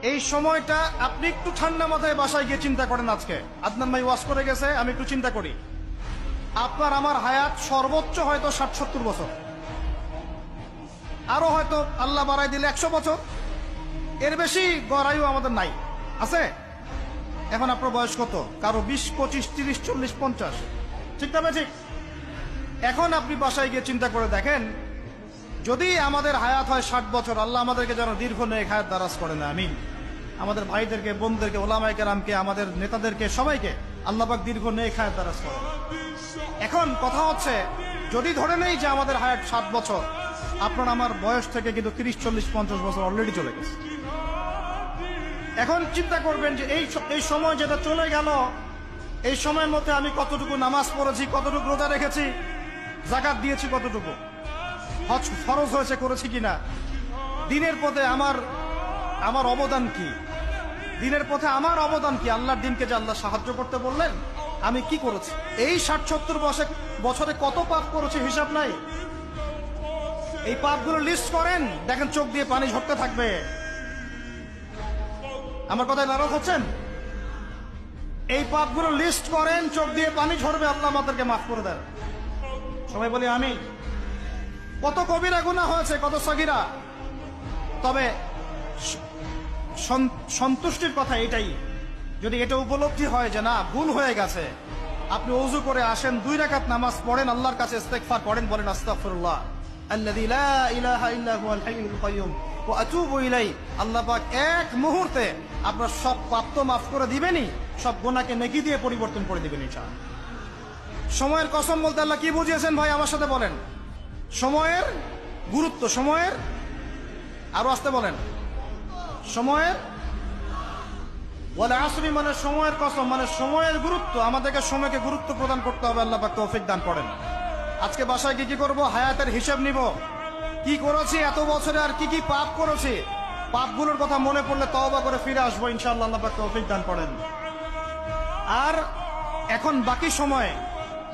এই সময়টা আপনি একটু ঠান্ডা মাথায় বাসায় গিয়ে চিন্তা করেন। আজকে আদনান ভাই ওয়াজ করে গেছে, আমি একটু চিন্তা করি, আপনার আমার হায়াত সর্বোচ্চ হয়তো 60-70 বছর, আরো হয়তো আল্লাহ বাড়াই দিলে 100 বছর, এর বেশি গড়াইও আমাদের নাই, আছে? এখন আপনার বয়স কত? কারো 20, 25, 30, 40, 50, ঠিক না? ঠিক। এখন আপনি বাসায় গিয়ে চিন্তা করে দেখেন, যদি আমাদের হায়াত হয় 60 বছর, আল্লাহ আমাদেরকে যেন দীর্ঘ নেক হায়াত দারাজ করে না, আমিন। আমাদের ভাইদেরকে, বোনদেরকে, ওলামায়ে কেরামকে, আমাদের নেতাদেরকে, সবাইকে আল্লাহ পাক দীর্ঘ নেক হায়াত দারাজ করে। এখন কথা হচ্ছে, যদি ধরে নেই যে আমাদের হায়াত 60 বছর, আপনার আমার বয়স থেকে কিন্তু 30, 40, 50 বছর অলরেডি চলে গেছে। এখন চিন্তা করবেন যে এই সময় যেটা চলে গেল, এই সময়ের মধ্যে আমি কতটুকু নামাজ পড়েছি, কতটুকু রোজা রেখেছি, যাকাত দিয়েছি, কতটুকু হজ ফরজ হয়েছে করেছি কিনা, দিনের পথে আমার অবদান কি, দিনের পথে আমার অবদান কি, আল্লাহর দিনকে যে আল্লাহ সাহায্য করতে বললেন আমি কি করেছি, এই 60-70 বছরে কত পাপ করেছি হিসাব নাই। এই পাপগুলো লিস্ট করেন, দেখেন চোখ দিয়ে পানি ঝরতে থাকবে। আমার কথায় নারাজ হচ্ছেন? এই পাপগুলো লিস্ট করেন, চোখ দিয়ে পানি ঝরবে, আল্লাহ আমাদেরকে মাফ করে দেন। সবাই বলি আমি। কত কবিরা গুনাহ হয়েছে, কত সগীরা। তবে সন্তুষ্টির কথা এটাই, যদি এটা উপলব্ধি হয় যে না ভুল হয়ে গেছে, আপনি ওযু করে আসেন, 2 রাকাত নামাজ পড়েন, আল্লাহর কাছে ইস্তেগফার করেন, বলেন আস্তাগফিরুল্লাহ আল্লাযী লা ইলাহা ইল্লা হুয়াল হাইয়ুল কাইয়্যুম ওয়া আতুবু ইলাইহি। আল্লাহ পাক এক মুহূর্তে আপনার সব পাপ তো মাফ করে দিবেনই, সব গুনাহকে নেকি দিয়ে পরিবর্তন করে দিবেন ইনশাআল্লাহ। সময়ের কসম বলতে আল্লাহ কি বুঝিয়েছেন ভাই আমার সাথে বলেন? সময়ের গুরুত্ব, সময়ের, আরো আসতে বলেন, সময়ের, ওয়াল আসরি মানে সময়ের কসম, মানে সময়ের গুরুত্ব। আমাদেরকে সময়কে গুরুত্ব প্রদান করতে হবে। আল্লাহ পাক তৌফিক দান করেন। আজকে বাসায় কি করব? হায়াতের হিসাব নিব, কি করেছি এত বছরে, আর কি কি পাপ করেছি, পাপগুলোর কথা মনে পড়লে তওবা করে ফিরে আসবো ইনশাআল্লাহ। আল্লাহ পাক তৌফিক দান করেন। আর এখন বাকি সময়ে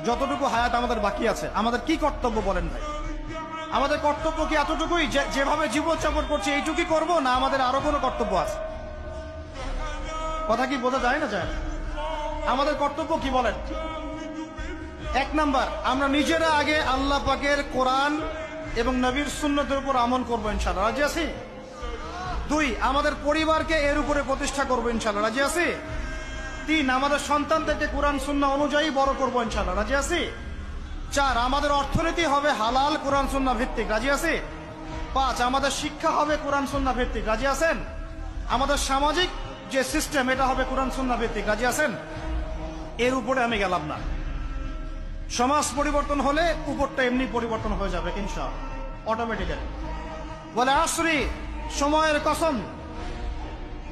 যতটুকু হায়াত আমাদের বাকি আছে, আমাদের কি কর্তব্য বলেন ভাই? আমাদের কর্তব্য কি এতটুকুই, যেভাবে জীবনযাপন করছি এইটুকুই করব, না আমাদের আরো কোনো কর্তব্য আছে? কথা কি বোঝা যায় না যায়? আমাদের কর্তব্য কি বলেন? 1 নাম্বার, আমরা নিজেরা আগে আল্লাহ পাকের কোরআন এবং নবীর সুন্নতের উপর আমল করবো ইনশাআল্লাহ, রাজি আছি? 2, আমাদের পরিবারকে এর উপরে প্রতিষ্ঠা করবো ইনশাআল্লাহ, রাজি আছি? 3, আমাদের সন্তানদেরকে কোরআন সুন্নাহ অনুযায়ী বড় করবো ইনশাআল্লাহ, রাজি আছি? 4, আমাদের অর্থনীতি হবে হালাল কোরআন সুন্নাহ ভিত্তিক, রাজি আছি? 5, আমাদের শিক্ষা হবে কোরআন সুন্নাহ ভিত্তিক, রাজি আছেন? আমাদের সামাজিক যে সিস্টেম এটা হবে কোরআন সুন্নাহ ভিত্তিক, রাজি আছেন? এর উপরে আমি গেলাম না। সমাজ পরিবর্তন হলে উপরটা এমনি পরিবর্তন হয়ে যাবে ইনশাআল্লাহ, অটোমেটিক্যালি। বলে আসরি, সময়ের কসম।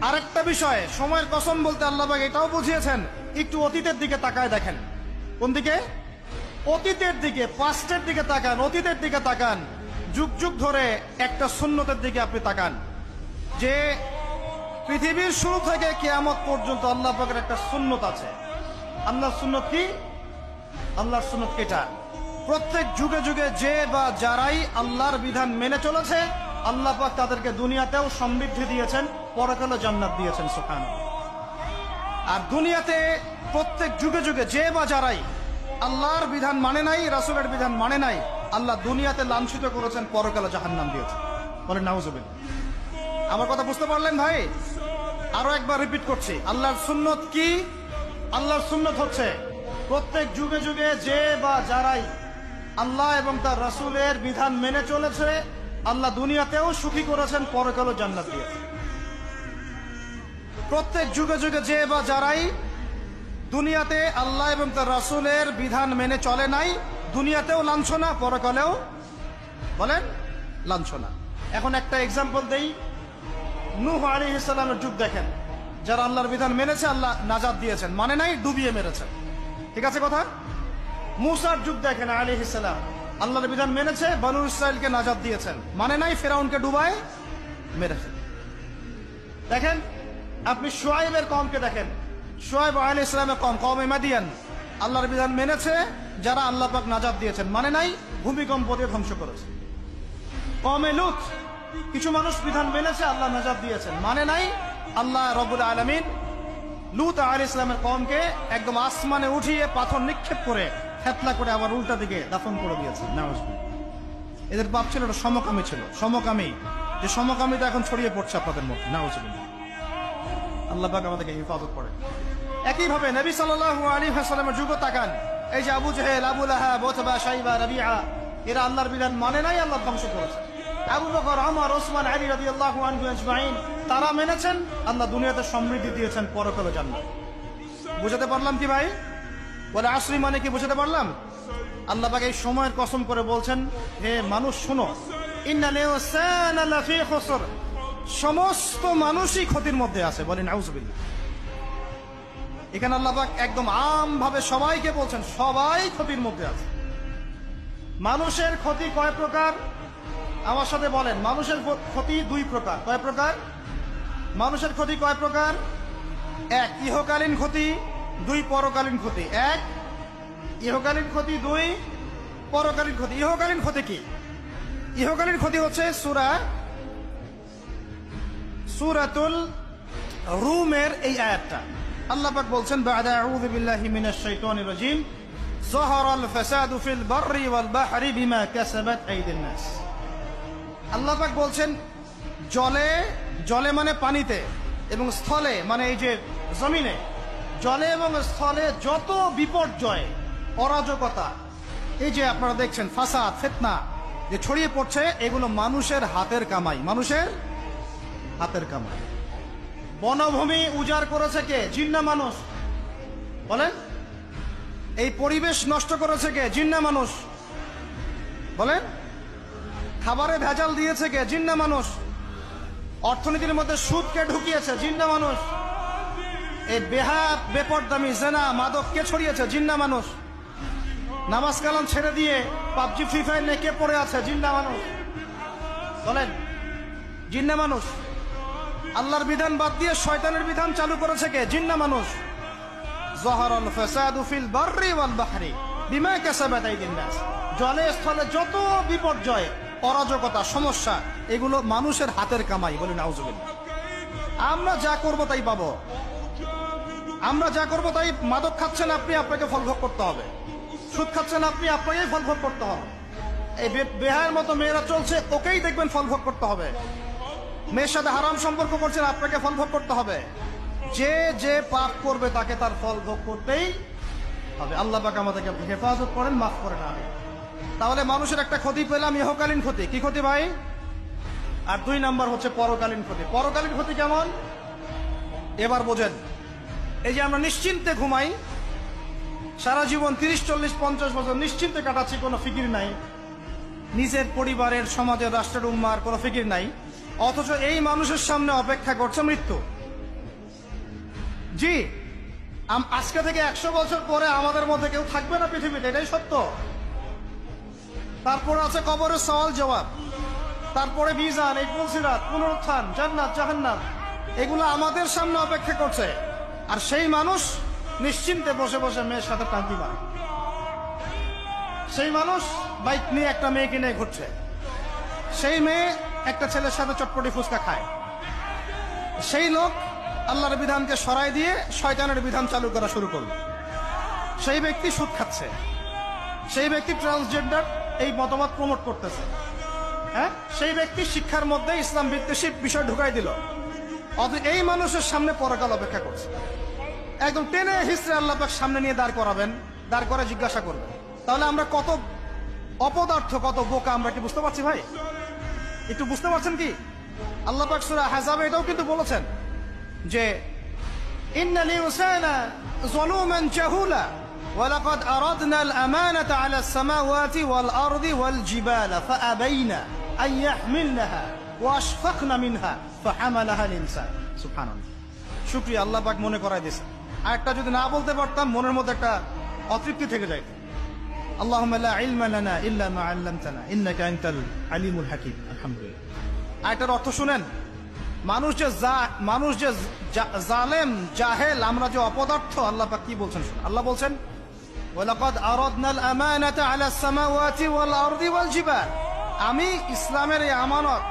আরেকটা বিষয়, সময়ের কসম বলতে আল্লাহ পাক এটাও বুঝিয়েছেন, একটু অতীতের দিকে তাকায় দেখেন। কোন দিকে? অতীতের দিকে, পাস্টের দিকে তাকান, অতীতের দিকে তাকান। যুগ যুগ ধরে একটা সুন্নতের দিকে আপনি তাকান, যে পৃথিবীর শুরু থেকে কিয়ামত পর্যন্ত আল্লাহ পাকের একটা সুন্নত আছে। আল্লাহর সুন্নত কি? আল্লাহর সুন্নত এটা, প্রত্যেক যুগে যুগে যে বা যারাই আল্লাহর বিধান মেনে চলেছে, আল্লাহ পাক তাদেরকে দুনিয়াতেও সমৃদ্ধি দিয়েছেন, পরকালে জান্নাত দিয়েছেন, সুবহানাল্লাহ। আর দুনিয়াতে প্রত্যেক যুগে যুগে যে বা যারাই আল্লাহর বিধান মানে নাই, রাসূলের বিধান মানে নাই, আল্লাহ দুনিয়াতে লাঞ্ছিত করেছেন, পরকালে জাহান্নাম দিয়েছেন। বলেন নাউজুবিল্লাহ। আমার কথা বুঝতে পারলেন ভাই? আরো একবার রিপিট করছি, আল্লাহর সুন্নত কি? আল্লাহর সুন্নত হচ্ছে প্রত্যেক যুগে যুগে যে বা যারাই আল্লাহ এবং তার রাসূলের বিধান মেনে চলেছে, আল্লাহ দুনিয়াতেও সুখী করেছেন, পরকালেও জান্নাত দিয়েছেন। প্রত্যেক যুগে যুগে যে বা যারাই দুনিয়াতে আল্লাহ এবং তার রাসূলের বিধান মেনে চলে নাই, দুনিয়াতেও লাঞ্ছনা, পরকালেও বলেন লাঞ্ছনা। এখন একটা এক্সাম্পল দেই, নূহ আলাইহিস সালামের যুগ দেখেন, যারা আল্লাহর বিধান মেনেছে আল্লাহ নাজাত দিয়েছেন, মানে নাই ডুবিয়ে মেরেছেন, ঠিক আছে কথা? মূসার যুগ দেখেন আলাইহিস সালাম, আল্লাহর বিধান মেনেছে, বনু ইসরাইলকে নাজাত দিয়েছেন, মানে নাই ফেরাউনকে ডুবায় মেরেছেন। দেখেন আপনি শুআয়বের কওমকে দেখেন, শুআয়ব আলাইহিস সালামের কওম, কওমে মাদিয়ান, আল্লাহর বিধান মেনেছে, যারা আল্লাহ পাক নাজাত দিয়েছেন, মানে নাই ভূমিকম্প দিয়ে ধ্বংস করেছে। কওমে লূত, কিছু মানুষ বিধান মেনেছে, আল্লাহ নাজাত দিয়েছেন, মানে নাই আল্লাহ রাব্বুল আলামিন লূত আলাইহিস সালামের কওমকে একদম আসমানে উঠিয়ে পাথর নিক্ষেপ করে থেতলা করে আবার উল্টা দিকে দাফন করে দিয়েছে। নাউজুবিল্লাহ। এদের পাপ ছিল, এটা সমকামী ছিল, সমকামী। যে সমকামীটা এখন ছড়িয়ে পড়ছে আপনাদের মধ্যে। নাউজুবিল্লাহ। আল্লাহ পাক আমাদেরকে হেফাজত করে। একইভাবে নবী সাল্লাল্লাহু আলাইহি ওয়াসাল্লামের যুগ তাকান, এই যে আবু জেহেল, আবু লাহাব, উতবা, শাইবা, রাবিআ, এরা আল্লাহর বিধান মানে নাই, আল্লাহ ধ্বংস করেছে। আবু বকর, ওমর, ওসমান, আলী রাদিয়াল্লাহু আনহু আজমাইন, তারা মেনেছেন, আল্লাহ দুনিয়াতে সমৃদ্ধি দিয়েছেন, পরকালে জান্নাত। বুঝাতে পারলাম কি ভাই? বলে আসরি মানে কি বুঝাতে পারলাম? আল্লাহ পাক এই সময়ের কসম করে বলছেন, হে মানুষ শোনো, ইন্নাল ইনসানা লাফি খুসর, সমস্ত মানুষই ক্ষতির মধ্যে আছে। বলেন নাউজুবিল্লাহ। এখানে আল্লাহ পাক একদম আম ভাবে সবাইকে বলছেন, সবাই ক্ষতির মধ্যে আছে। মানুষের ক্ষতি কয় প্রকার? আমার সাথে বলেন, মানুষের ক্ষতি দুই প্রকার। কয় প্রকার? মানুষের ক্ষতি কয় প্রকার? এক, ইহকালীন ক্ষতি, দুই, পরকালীন ক্ষতি। এক, ইহকালীন ক্ষতি, দুই, পরকালীন ক্ষতি। ইহকালীন ক্ষতি কি? ইহকালীন ক্ষতি হচ্ছে সূরাতুল রুমের এই আয়াতটা। আল্লাহ পাক বলছেন, বা'দা আউযু বিল্লাহি মিনাশ শাইতানির রাজিম, যাহারাল ফাসাদু ফিল বাররি ওয়াল বাহরি বিমা কাসাবাত আইদিন নাস। আল্লাহ পাক বলছেন, জলে, জলে মানে পানিতে, এবং স্থলে মানে এই যে জমিনে, জলে এবং স্থলে যত বিপর্যয়, অরাজকতা, এই যে আপনারা দেখছেন ফাসাদ, ফিতনা যে ছড়িয়ে পড়ছে, এগুলো মানুষের হাতের কামাই, মানুষের হাতের কামাই। বনভূমি উজাড় করেছে কে? জিন না মানুষ? বলেন। এই পরিবেশ নষ্ট করেছে কে? জিন না মানুষ? বলেন। খাবারে ভেজাল দিয়েছে কে? জিন না মানুষ? অর্থনীতির মধ্যে সুদকে ঢুকিয়েছে, জিন না মানুষ? এই বেহাত, বেপরদামি, জেনা, মাদক কে ছড়িয়েছে? জিন না মানুষ? নামাজ কালাম ছেড়ে দিয়ে পাবজি, ফ্রি ফায়ার নিয়ে কে পড়ে আছে? জিন না মানুষ? বলেন। জিন না মানুষ? আল্লাহর বিধান বাদ দিয়ে শয়তানের বিধান চালু করেছে কে? জিন না মানুষ? যাহারাল ফাসাদু ফিল বাররি ওয়াল বাহরি বিমা কাসাবাত আইদিন নাস। জলে স্থলে যত বিপর্যয়, অরাজকতা, সমস্যা, এগুলো মানুষের হাতের কামাই। বলি নাউজুবিল্লাহ। আমরা যা করব তাই পাবো। আমরা যা করব তাই। মাদক খাচ্ছেন আপনি, আপনাকে ফল ভোগ করতে হবে। সুদ খাচ্ছেন আপনি, আপনাকেই ফল ভোগ করতে হবে। এই বেহায়ের মতো মেয়েরা চলছে, ওকেই দেখবেন ফল ভোগ করতে হবে। মেয়ের সাথে হারাম সম্পর্ক করছেন, আপনাকে ফল ভোগ করতে হবে। যে যে পাপ করবে তাকে তার ফল ভোগ করতেই হবে। আল্লাহ পাক আমাদেরকে হেফাজত করেন, মাফ করেন। আমি তাহলে মানুষের একটা ক্ষতি পেলাম, ইহকালীন ক্ষতি। কি ক্ষতি ভাই? আর দুই নাম্বার হচ্ছে পরকালীন ক্ষতি। পরকালীন ক্ষতি কেমন? এবার বোঝেন। এই যে আমরা নিশ্চিন্তে ঘুমাই, সারা জীবন 30, 40, 50 বছর নিশ্চিন্তে কাটাচ্ছি, কোনো ফিকির নাই, নিজের পরিবারের, সমাজের, রাষ্ট্রের, উম্মার কোনো ফিকির নাই, অথচ এই মানুষের সামনে অপেক্ষা করছে মৃত্যু। জি, আজকে থেকে 100 বছর পরে আমাদের মধ্যে কেউ থাকবে না পৃথিবীতে, এটাই সত্য। তারপরে আছে কবরের সওয়াল জবাব, তারপরে মিজান, এই পুলসিরাত, পুনরুত্থান, জান্নাত, জাহান্নাম, এগুলো আমাদের সামনে অপেক্ষা করছে। আর সেই মানুষ নিশ্চিন্তে বসে বসে মেয়ের সাথে টাঙ্কি মারে। সেই মানুষ বাইক নিয়ে একটা মেয়েকে নিয়ে ঘুরছে। সেই মেয়ে একটা ছেলের সাথে চটপটি ফুচকা খায়। সেই লোক আল্লাহর বিধানকে সরাই দিয়ে শয়তানের বিধান চালু করা শুরু করল। সেই ব্যক্তি সুদ খাচ্ছে। সেই ব্যক্তি ট্রান্সজেন্ডার এই মতবাদ প্রমোট করতেছে। হ্যাঁ, সেই ব্যক্তি শিক্ষার মধ্যে ইসলাম বিদ্বেষী বিষয় ঢুকাই দিল। এই মানুষের সামনে পরকাল অপেক্ষা করছে। একদম টেনে হিস্ট্রি আল্লাহ পাক সামনে নিয়ে দাঁড় করাবেন, দাঁড় করে জিজ্ঞাসা করবেন। তাহলে আমরা কত অপদার্থ, কত বোকা, আমরা কি বুঝতে পারছি ভাই? একটু বুঝতে পারছেন কি? আল্লাহ পাক সূরা আহজাবে এটাও কিন্তু বলেছেন যে ইন্নাল ইনসানা যালুমান জাহুলা ওয়া লাকাদ আরাদনা আল আমানাতা আলা আস-সামাওয়াতি ওয়াল আরদি ওয়াল জিবালা ফাআবাইনা আন ইয়াহমিলনাহা ওয়া আশফাকনা মিনহা ফাহামালাহা আল ইনসান। সুবহানাল্লাহ। শুকরিয়া, আল্লাহ পাক মনে করায় দিয়েছেন। আর একটা যদি না বলতে পারতাম, মনের মধ্যে একটা অতৃপ্তি থেকে যাইত। আল্লাহুম্মা লা ইলমা লানা ইল্লা মা আল্লামতানা ইন্নাকা আনতাল আলিমুল হাকিম। আলহামদুলিল্লাহ। আয়াতের অর্থ শুনেন। মানুষ যে জালেম, জাহেল, আমরা যে অপদার্থ, আল্লাহ পাক কি বলছেন শুনুন। আল্লাহ বলছেন, ওয়ালাকাদ আরাদনাল আমানাতা আলা সামাওয়াতি ওয়াল আরদি ওয়াল জিবাল। আমি ইসলামের এই আমানত,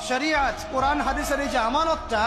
শরিয়াত, কোরআন হাদিসের এই যে আমানতটা,